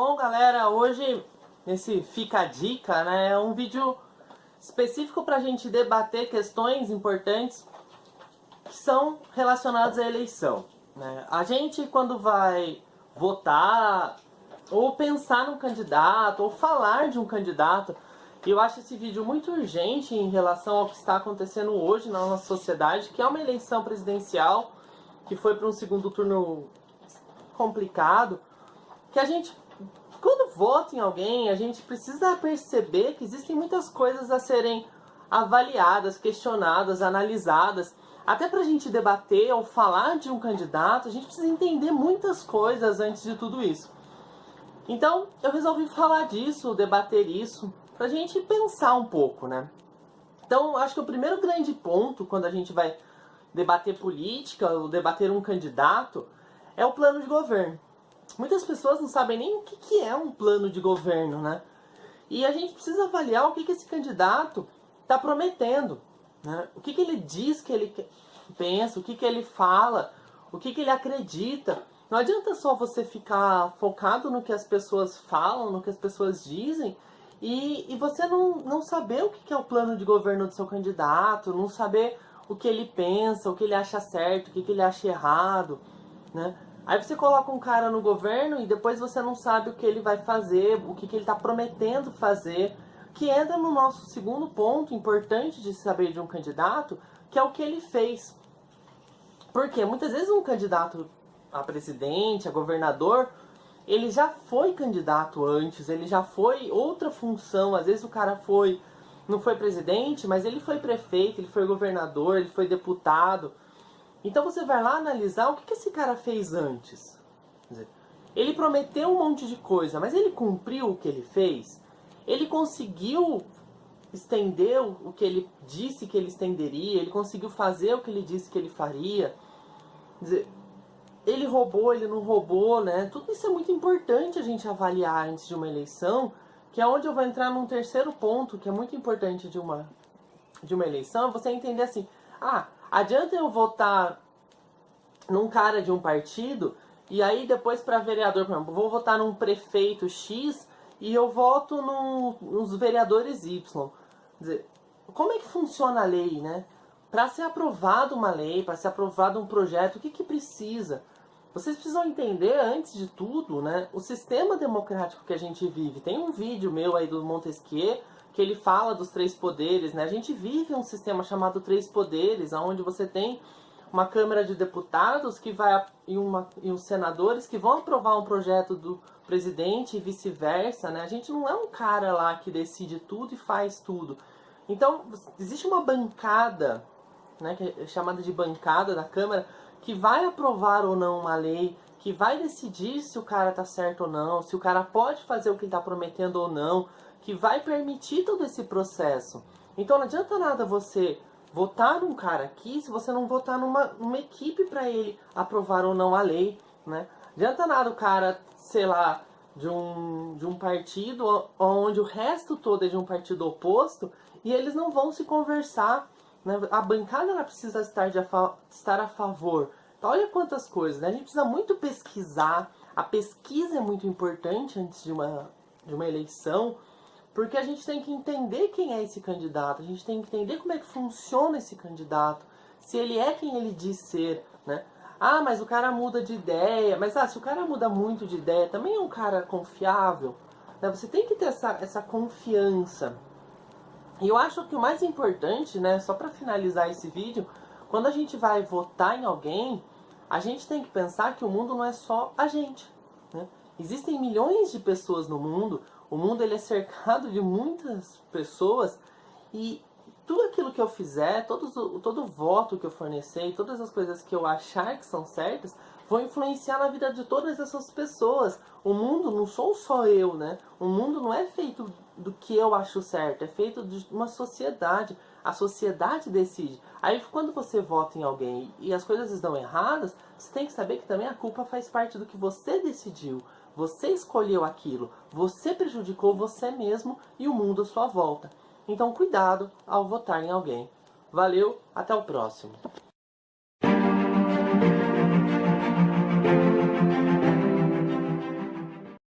Bom, galera, hoje esse Fica a Dica, né, é um vídeo específico para a gente debater questões importantes que são relacionadas à eleição, né? A gente, quando vai votar ou pensar num candidato ou falar de um candidato, eu acho esse vídeo muito urgente em relação ao que está acontecendo hoje na nossa sociedade, que é uma eleição presidencial que foi para um segundo turno complicado, que a gente, quando vota em alguém, a gente precisa perceber que existem muitas coisas a serem avaliadas, questionadas, analisadas. Até para a gente debater ou falar de um candidato, a gente precisa entender muitas coisas antes de tudo isso. Então, eu resolvi falar disso, debater isso, para a gente pensar um pouco, né? Então, acho que o primeiro grande ponto, quando a gente vai debater política ou debater um candidato, é o plano de governo. Muitas pessoas não sabem nem o que é um plano de governo, né? E a gente precisa avaliar o que esse candidato está prometendo, né? O que ele diz que ele pensa, o que ele fala, o que ele acredita. Não adianta só você ficar focado no que as pessoas falam, no que as pessoas dizem, e você não saber o que é o plano de governo do seu candidato, não saber o que ele pensa, o que ele acha certo, o que ele acha errado, né? Aí você coloca um cara no governo e depois você não sabe o que ele vai fazer, o que ele está prometendo fazer, que entra no nosso segundo ponto importante de saber de um candidato, que é o que ele fez. Porque muitas vezes um candidato a presidente, a governador, ele já foi candidato antes, ele já foi outra função, às vezes o cara não foi presidente, mas ele foi prefeito, ele foi governador, ele foi deputado. Então você vai lá analisar o que esse cara fez antes. Quer dizer, ele prometeu um monte de coisa, mas ele cumpriu o que ele fez? Ele conseguiu estender o que ele disse que ele estenderia? Ele conseguiu fazer o que ele disse que ele faria? Quer dizer, ele roubou, ele não roubou, né? Tudo isso é muito importante a gente avaliar antes de uma eleição, que é onde eu vou entrar num terceiro ponto, que é muito importante de uma eleição, é você entender assim, adianta eu votar num cara de um partido e aí depois para vereador, por exemplo, vou votar num prefeito X e eu voto nos vereadores Y. Quer dizer, como é que funciona a lei, né? Para ser aprovada uma lei, para ser aprovado um projeto, o que precisa? Vocês precisam entender, antes de tudo, né, o sistema democrático que a gente vive. Tem um vídeo meu aí do Montesquieu que ele fala dos três poderes, né? A gente vive um sistema chamado três poderes, onde você tem uma Câmara de Deputados que vai e os senadores que vão aprovar um projeto do presidente e vice-versa, né? A gente não é um cara lá que decide tudo e faz tudo. Então, existe uma bancada, né, que é chamada de bancada da Câmara, que vai aprovar ou não uma lei, que vai decidir se o cara tá certo ou não, se o cara pode fazer o que ele tá prometendo ou não, que vai permitir todo esse processo. Então não adianta nada você votar num cara aqui se você não votar numa equipe para ele aprovar ou não a lei, né? Não adianta nada o cara, sei lá, de um partido onde o resto todo é de um partido oposto e eles não vão se conversar, né? A bancada ela precisa estar a favor. Então, olha quantas coisas, né? A gente precisa muito pesquisar. A pesquisa é muito importante antes de uma eleição, porque a gente tem que entender quem é esse candidato, a gente tem que entender como é que funciona esse candidato, se ele é quem ele diz ser, né? Mas o cara muda de ideia, mas se o cara muda muito de ideia, também é um cara confiável, né? Você tem que ter essa confiança. E eu acho que o mais importante, né, só para finalizar esse vídeo, quando a gente vai votar em alguém, a gente tem que pensar que o mundo não é só a gente, né? Existem milhões de pessoas no mundo, o mundo ele é cercado de muitas pessoas e tudo aquilo que eu fizer, todo voto que eu fornecer, todas as coisas que eu achar que são certas, vão influenciar na vida de todas essas pessoas. O mundo não sou só eu, né? O mundo não é feito do que eu acho certo, é feito de uma sociedade. A sociedade decide. Aí quando você vota em alguém e as coisas estão erradas, você tem que saber que também a culpa faz parte do que você decidiu. Você escolheu aquilo, você prejudicou você mesmo e o mundo à sua volta. Então cuidado ao votar em alguém. Valeu, até o próximo.